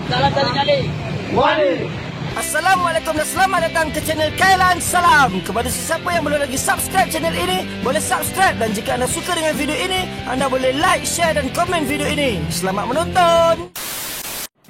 Salam kali-kali. Assalamualaikum dan selamat datang ke channel Kailan Salam. Kepada sesiapa yang belum lagi subscribe channel ini, boleh subscribe. Dan jika anda suka dengan video ini, anda boleh like, share dan komen video ini. Selamat menonton.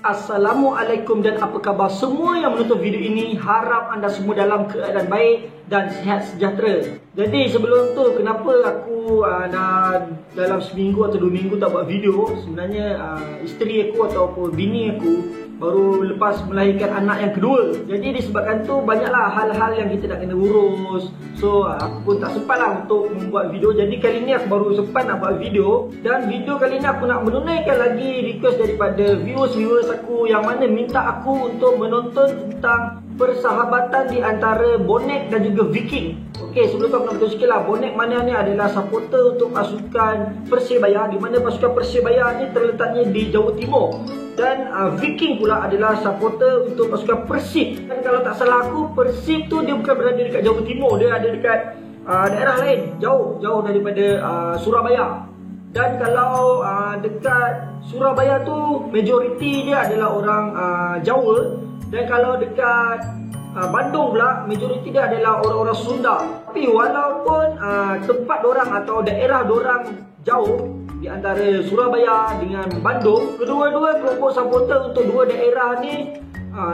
Assalamualaikum dan apa khabar semua yang menonton video ini. Harap anda semua dalam keadaan baik dan sihat sejahtera. Jadi sebelum tu, kenapa aku dah dalam seminggu atau 2 minggu tak buat video? Sebenarnya isteri aku ataupun bini aku baru lepas melahirkan anak yang kedua. Jadi disebabkan tu banyaklah hal-hal yang kita nak kena urus. So aku pun tak sempat lah untuk membuat video. Jadi kali ni aku baru sempat nak buat video. Dan video kali ni aku nak menunaikan lagi request daripada viewers aku yang mana minta aku untuk menonton tentang persahabatan di antara Bonek dan juga Viking. Okey, sebelum tu aku nak beritahu sikit lah. Bonek Mania ni adalah supporter untuk pasukan Persebaya, di mana pasukan Persebaya ni terletaknya di Jawa Timur. Dan Viking pula adalah supporter untuk pasukan Persib. Dan kalau tak salah aku, Persib tu dia bukan berada dekat Jawa Timur. Dia ada dekat daerah lain, jauh daripada Surabaya. Dan kalau dekat Surabaya tu, majoriti dia adalah orang Jawa. Dan kalau dekat Bandung pula, majoriti dia adalah orang-orang Sunda. Tapi walaupun tempat dorang atau daerah dorang jauh di antara Surabaya dengan Bandung, kedua-dua kelompok supporter untuk dua daerah ni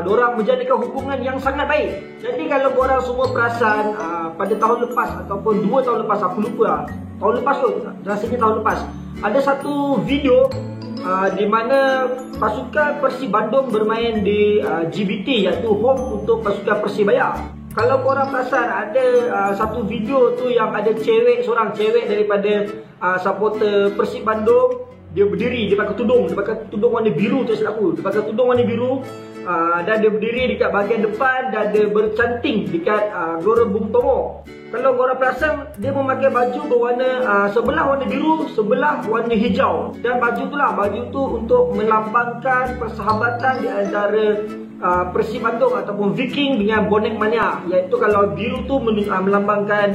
dorang menjadikan hubungan yang sangat baik. Jadi kalau korang semua perasan, pada tahun lepas ataupun 2 tahun lepas, aku lupa tahun lepas tu, rasanya tahun lepas, ada satu video di mana pasukan Persib Bandung bermain di GBT, iaitu home untuk pasukan Persibaya. Kalau korang perasan, ada satu video tu yang ada seorang cewek daripada supporter Persib Bandung. Dia berdiri, dia pakai tudung warna biru tu, silap aku. Dia pakai tudung warna biru dan dia berdiri dekat bahagian depan dan dia bercanting dekat Gelora Bung Tomo. Kalau korang perasan, dia memakai baju berwarna sebelah warna biru, sebelah warna hijau. Dan baju tu untuk melambangkan persahabatan di antara Persib Bandung ataupun Viking dengan Bonek Mania. Iaitu kalau biru tu melambangkan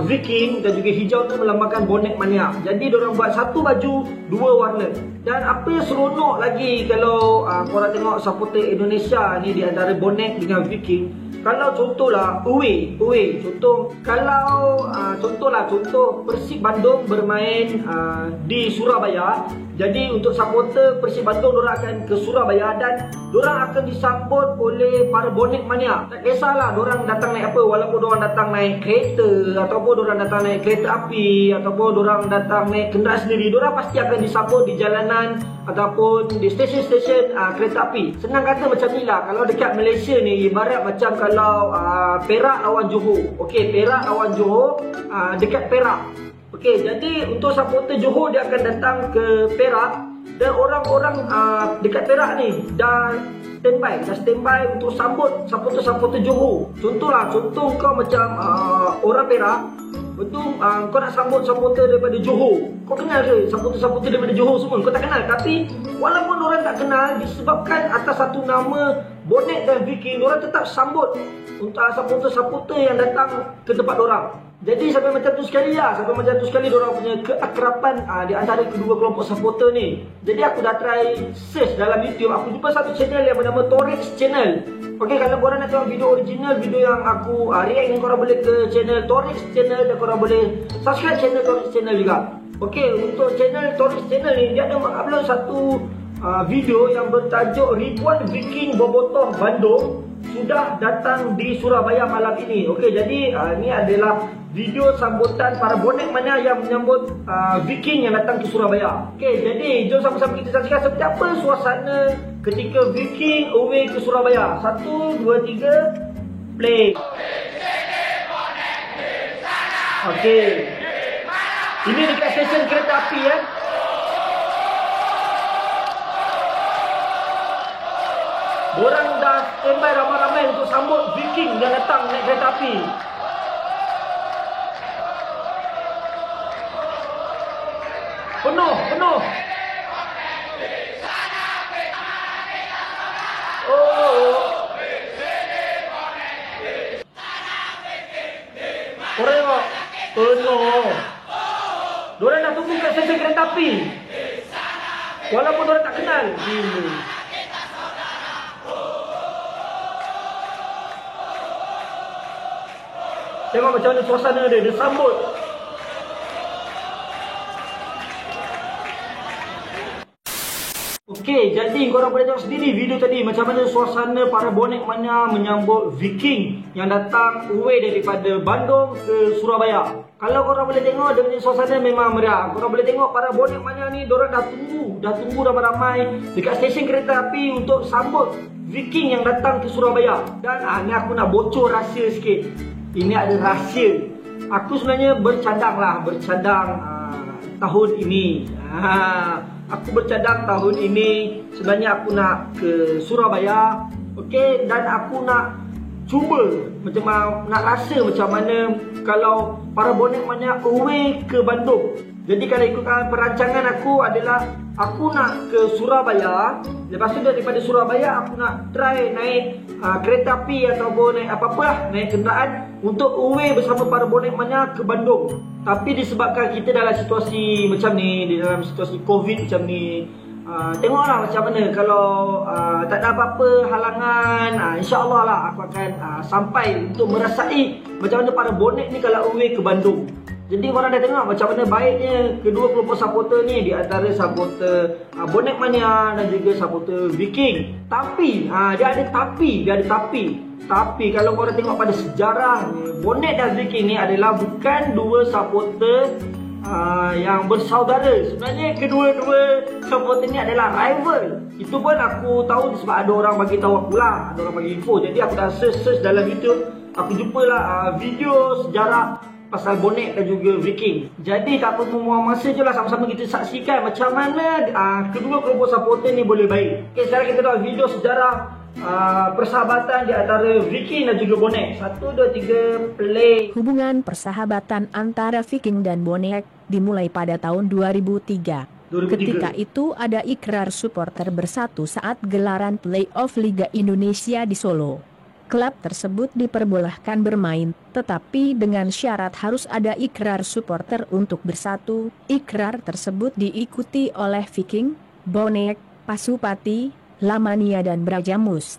Viking dan juga hijau tu melambangkan Bonek Mania. Jadi diorang buat satu baju, 2 warna. Dan apa yang seronok lagi kalau korang tengok supporter Indonesia ni di antara Bonek dengan Viking, kalau contohlah away, contoh Persib Bandung bermain di Surabaya. Jadi untuk supporter Persib Bandung, diorang akan ke Surabaya dan diorang akan disambut oleh para Bonek Mania. Tak kisahlah diorang datang naik apa, walaupun diorang datang naik kereta ataupun diorang datang naik kereta api ataupun diorang datang naik kenderaan sendiri, diorang pasti akan disambut di jalanan ataupun di stesen-stesen kereta api. Senang kata macam ni lah, kalau dekat Malaysia ni ibarat macam kalau Perak lawan Johor. Okey, Perak lawan Johor, dekat Perak. Okey, jadi untuk supporter Johor, dia akan datang ke Perak. Dan orang-orang dekat Perak ni dah standby untuk sambut supporter Johor. Contoh kau macam orang Perak, betul, kau nak sambut supporter daripada Johor. Kau kenal ke supporter daripada Johor semua? Kau tak kenal. Tapi walaupun orang tak kenal, disebabkan atas satu nama Bonek dan Viking, orang tetap sambut untuk supporter yang datang ke tempat orang. Jadi sampai macam tu sekali diorang punya keakraban di antara kedua kelompok supporter ni. Jadi aku dah try search dalam YouTube, aku jumpa satu channel yang bernama Torix Channel. Okey, kalau korang nak tengok video original, video yang aku react ni, korang boleh ke channel Torix Channel dan korang boleh subscribe channel Torix Channel juga. Okey, untuk channel Torix Channel ni, dia ada upload satu video yang bertajuk ribuan Viking bobotoh Bandung sudah datang di Surabaya malam ini. Okey, jadi ni adalah video sambutan para Bonek Mania yang menyambut Viking yang datang ke Surabaya. Okey, jadi jom sama-sama kita saksikan seperti apa suasana ketika Viking away ke Surabaya. 1, 2, 3, play. Okey, ini dekat stesen kereta api ya. Orang dah standby ramai-ramai untuk sambut Viking yang datang naik kereta api. Penuh. Oh. Korang tengok, penuh. Diorang dah tunggu kat stesen kereta api. Walaupun diorang tak kenal. Tengok macam mana suasana dia sambut. Okey, jadi korang boleh tengok sendiri video tadi macam mana suasana para bonek mania menyambut Viking yang datang away daripada Bandung ke Surabaya. Kalau korang boleh tengok, dia punya suasana memang meriah. Korang boleh tengok para bonek mania ni, diorang dah tunggu ramai-ramai dekat stesen kereta api untuk sambut Viking yang datang ke Surabaya. Dan ni aku nak bocor rahsia sikit. Ini ada rahsia. Aku sebenarnya bercadang tahun ini. Aku bercadang tahun ini sebenarnya aku nak ke Surabaya. Okey, dan aku nak cuba nak rasa macam mana kalau para bonek mania away ke Bandung. Jadi kalau ikutkan perancangan aku adalah aku nak ke Surabaya. Lepas tu daripada Surabaya aku nak try naik kereta api ataupun naik apa-apa lah, naik kenderaan untuk away bersama para bonek mania ke Bandung. Tapi disebabkan kita dalam situasi macam ni, dalam situasi COVID macam ni, tengoklah macam mana kalau tak ada apa-apa halangan, insya-Allah lah aku akan sampai untuk merasai macam mana para bonek ni kalau away ke Bandung. Jadi korang dah tengok macam mana baiknya kedua kelompok supporter ni, di antara supporter bonek mania dan juga supporter Viking. Tapi dia ada tapi. Tapi kalau korang tengok pada sejarah, bonek dan Viking ni adalah bukan dua supporter yang bersaudara. Sebenarnya kedua-dua supporter ni adalah rival. Itu pun aku tahu sebab ada orang bagi tahu aku lah, ada orang bagi info. Jadi aku dah search dalam YouTube, aku jumpalah video sejarah pasal bonek dan juga Viking. Jadi tak perlu membuang masa je lah, sama-sama kita saksikan macam mana kedua kelompok supporter ni boleh baik. Okay, sekarang kita tengok video sejarah persahabatan di antara Viking dan juga bonek. 1, 2, 3, play. Hubungan persahabatan antara Viking dan bonek dimulai pada tahun 2003. Ketika itu ada ikrar supporter bersatu saat gelaran playoff Liga Indonesia di Solo. Klub tersebut diperbolehkan bermain, tetapi dengan syarat harus ada ikrar supporter untuk bersatu. Ikrar tersebut diikuti oleh Viking, Bonek, Pasupati, Lamania dan Brajamus.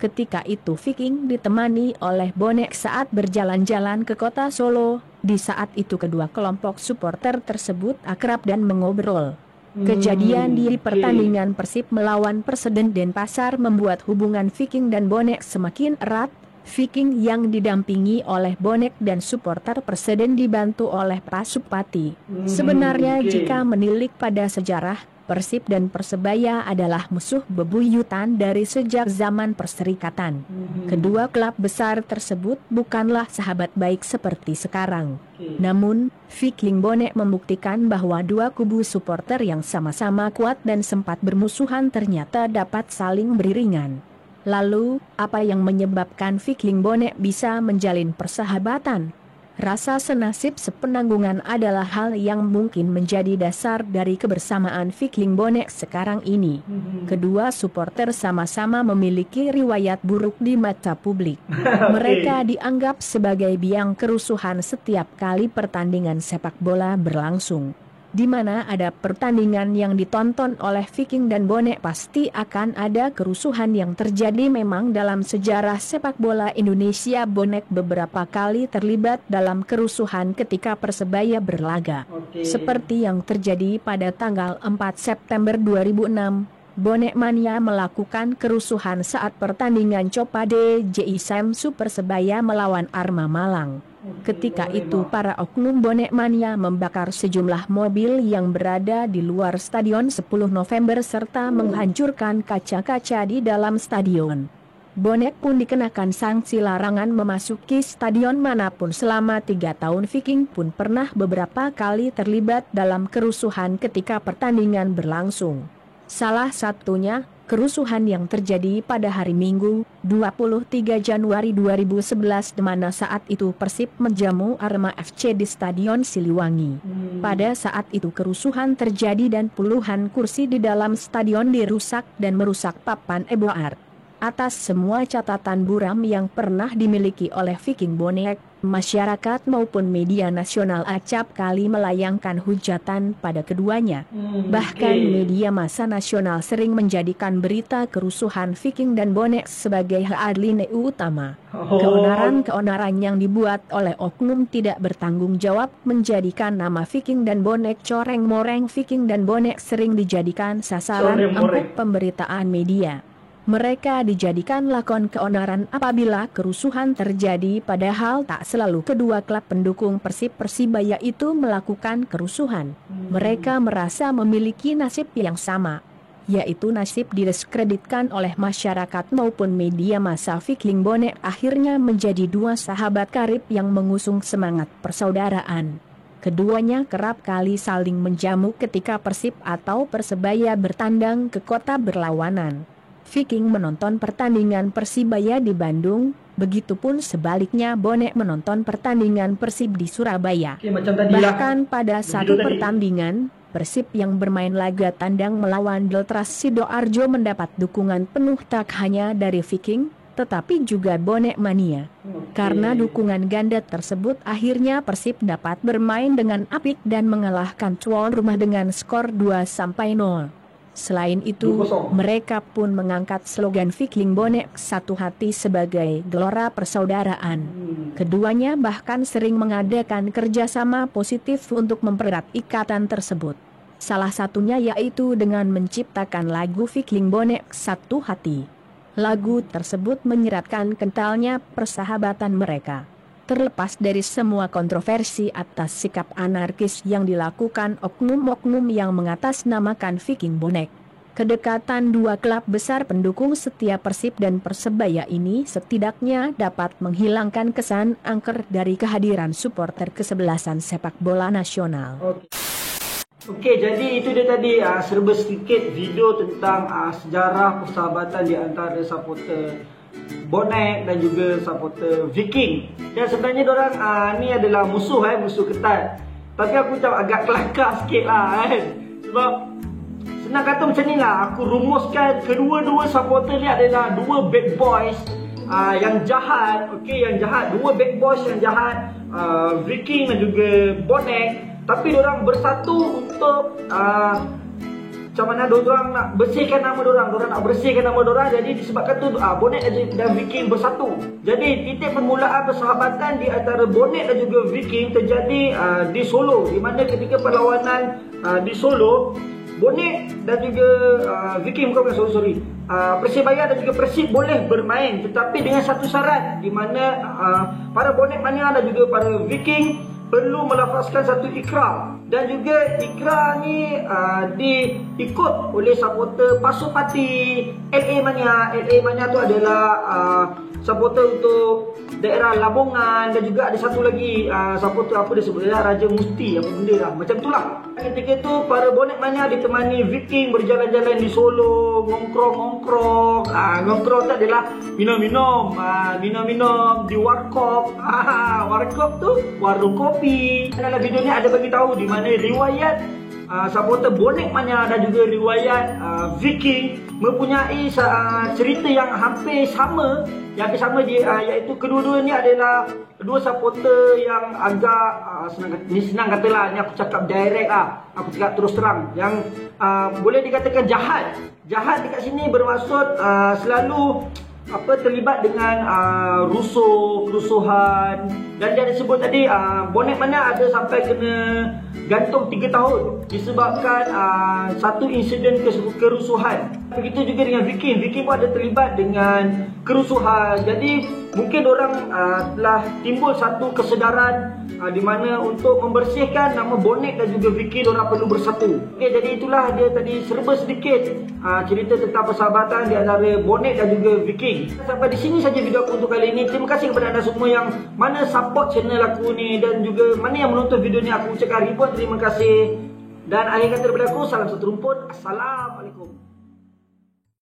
Ketika itu Viking ditemani oleh Bonek saat berjalan-jalan ke kota Solo. Di saat itu kedua kelompok supporter tersebut akrab dan mengobrol. Kejadian di pertandingan Persib melawan Perseden Denpasar membuat hubungan Viking dan bonek semakin erat. Viking yang didampingi oleh bonek dan supporter Perseden dibantu oleh Pasupati. Sebenarnya jika menilik pada sejarah, Persib dan Persebaya adalah musuh bebuyutan dari sejak zaman perserikatan. Kedua klub besar tersebut bukanlah sahabat baik seperti sekarang. Namun, Viking Bonek membuktikan bahwa dua kubu supporter yang sama-sama kuat dan sempat bermusuhan ternyata dapat saling beriringan. Lalu, apa yang menyebabkan Viking Bonek bisa menjalin persahabatan? Rasa senasib sepenanggungan adalah hal yang mungkin menjadi dasar dari kebersamaan Viking Bonek sekarang ini. Kedua supporter sama-sama memiliki riwayat buruk di mata publik. Mereka dianggap sebagai biang kerusuhan setiap kali pertandingan sepak bola berlangsung. Di mana ada pertandingan yang ditonton oleh Viking dan Bonek pasti akan ada kerusuhan yang terjadi. Memang dalam sejarah sepak bola Indonesia Bonek beberapa kali terlibat dalam kerusuhan ketika Persebaya berlaga. Seperti yang terjadi pada tanggal 4 September 2006. Bonek Mania melakukan kerusuhan saat pertandingan Copa DJI Samsu Persebaya melawan Arema Malang. Ketika itu para oknum Bonek Mania membakar sejumlah mobil yang berada di luar stadion 10 November serta menghancurkan kaca-kaca di dalam stadion. Bonek pun dikenakan sanksi larangan memasuki stadion manapun selama 3 tahun. Viking pun pernah beberapa kali terlibat dalam kerusuhan ketika pertandingan berlangsung. Salah satunya, kerusuhan yang terjadi pada hari Minggu, 23 Januari 2011 di mana saat itu Persib menjamu Arema FC di Stadion Siliwangi. Pada saat itu kerusuhan terjadi dan puluhan kursi di dalam stadion dirusak dan merusak papan EBOAR. Atas semua catatan buram yang pernah dimiliki oleh Viking Bonek, masyarakat maupun media nasional acap kali melayangkan hujatan pada keduanya. Bahkan media massa nasional sering menjadikan berita kerusuhan Viking dan Bonek sebagai headline utama. Keonaran-keonaran yang dibuat oleh oknum tidak bertanggung jawab menjadikan nama Viking dan Bonek coreng-moreng. Viking dan Bonek sering dijadikan sasaran empuk pemberitaan media. Mereka dijadikan lakon keonaran apabila kerusuhan terjadi, padahal tak selalu kedua klub pendukung Persibaya itu melakukan kerusuhan. Mereka merasa memiliki nasib yang sama, yaitu nasib didiskreditkan oleh masyarakat maupun media massa. Viking Bonek akhirnya menjadi dua sahabat karib yang mengusung semangat persaudaraan. Keduanya kerap kali saling menjamu ketika Persib atau Persebaya bertandang ke kota berlawanan. Viking menonton pertandingan Persibaya di Bandung, begitupun sebaliknya Bonek menonton pertandingan Persib di Surabaya. Bahkan pada satu pertandingan, Persib yang bermain laga tandang melawan Deltras Sidoarjo mendapat dukungan penuh tak hanya dari Viking, tetapi juga Bonek Mania. Karena dukungan ganda tersebut, akhirnya Persib dapat bermain dengan apik dan mengalahkan tuan rumah dengan skor 2-0. Selain itu, mereka pun mengangkat slogan Viking Bonek satu hati sebagai gelora persaudaraan. Keduanya bahkan sering mengadakan kerjasama positif untuk mempererat ikatan tersebut. Salah satunya yaitu dengan menciptakan lagu Viking Bonek Satu Hati. Lagu tersebut menyeratkan kentalnya persahabatan mereka. Terlepas dari semua kontroversi atas sikap anarkis yang dilakukan oknum-oknum yang mengatasnamakan Viking Bonek, kedekatan dua klub besar pendukung setia Persib dan Persebaya ini setidaknya dapat menghilangkan kesan angker dari kehadiran supporter kesebelasan sepak bola nasional. Okey, jadi itu dia tadi serba sedikit video tentang sejarah persahabatan di antara supporter Bonek dan juga supporter Viking. Dan sebenarnya diorang ni adalah musuh ketat. Tapi aku macam agak kelakar sikit lah kan. Sebab senang kata macam ni lah, aku rumuskan kedua-dua supporter ni adalah dua bad boys yang jahat. Okey, yang jahat, dua bad boys yang jahat, Viking dan juga Bonek. Tapi diorang bersatu untuk macam mana diorang nak bersihkan nama diorang. Diorang nak bersihkan nama diorang. Jadi disebabkan tu Bonek dan Viking bersatu. Jadi titik permulaan persahabatan di antara Bonek dan juga Viking terjadi di Solo. Di mana ketika perlawanan di Solo, Bonek dan juga Viking, bukan Solo, sorry, Persibaya dan juga Persib boleh bermain, tetapi dengan satu syarat, di mana para Bonek Mania dan juga para Viking perlu melafazkan satu ikrar. Dan juga ikrar ni diikut oleh supporter Pasopati LA Mania. LA Mania tu adalah supporter untuk daerah Lamongan. Dan juga ada satu lagi supporter apa dia sebut, Raja Musti apa benda lah, macam itulah. Ketika tu para Bonek Mania ditemani Viking berjalan-jalan di Solo, ngongkrong. Ngongkrong tu adalah minum-minum di warkop. Warkop tu warung kopi. Dalam video ni ada bagi tahu di mana riwayat supporter Bonek Mania dan juga riwayat Viking mempunyai cerita yang hampir sama. Iaitu kedua-dua ni adalah dua supporter yang agak senang katalah, ni aku cakap direct lah, aku cakap terus terang, yang boleh dikatakan jahat. Jahat dekat sini bermaksud selalu terlibat dengan kerusuhan. Dan dia disebut tadi Bonek Mania ada sampai kena gantung 3 tahun disebabkan satu insiden kerusuhan. Begitu juga dengan Viking. Viking pun ada terlibat dengan kerusuhan. Jadi mungkin orang telah timbul satu kesedaran di mana untuk membersihkan nama Bonek dan juga Viking, orang perlu bersatu. Okay, jadi itulah dia tadi serba sedikit cerita tentang persahabatan di antara Bonek dan juga Viking. Sampai di sini saja video aku untuk kali ini. Terima kasih kepada anda semua yang mana support channel aku ni dan juga mana yang menonton video ni. Aku ucapkan ribuan terima kasih. Dan akhir kata daripada aku, salam satu rumput. Assalamualaikum.